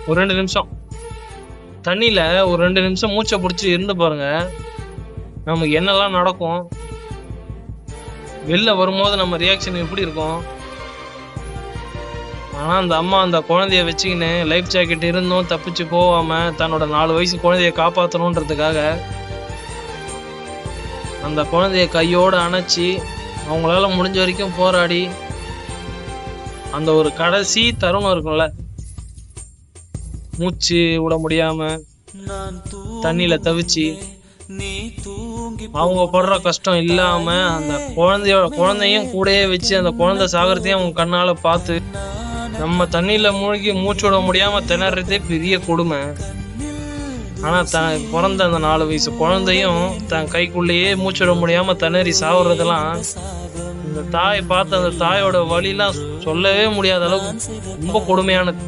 ஒரு 2 நிமிஷம் தண்ணியில ஒரு 2 நிமிஷம் மூச்சை பிடிச்சி இருந்து பாருங்க. நமக்கு என்னெல்லாம் நடக்கும், வெளில வரும்போது நம்ம ரியாக்ஷன் எப்படி இருக்கும். ஆனா அந்த அம்மா அந்த குழந்தைய வச்சுக்கின்னு லைஃப் ஜாக்கெட் இருந்தும் தப்பிச்சு போகாம தன்னோட 4 வயசு குழந்தைய காப்பாற்றணுன்றதுக்காக அந்த குழந்தைய கையோடு அணைச்சி அவங்களால முடிஞ்ச வரைக்கும் போராடி அந்த ஒரு கடைசி தருணம் இருக்கும்ல, மூச்சு விட முடியாம தண்ணியில தவிச்சு அவங்க படுற கஷ்டம் இல்லாம அந்த குழந்தையும் கூடயே வச்சு அந்த குழந்தை சாகரத்தையும் அவங்க கண்ணால பார்த்து நம்ம தண்ணியில மூழ்கி மூச்சு விட முடியாம திணறதே பெரிய கொடுமை. ஆனா பிறந்த அந்த 4 வயசு குழந்தையும் தன் கைக்குள்ளேயே மூச்சு விட முடியாம திணறி சாகுறதெல்லாம் இந்த தாய் பார்த்து அந்த தாயோட வலிலாம் சொல்லவே முடியாத அளவுக்கு ரொம்ப கொடுமையானது.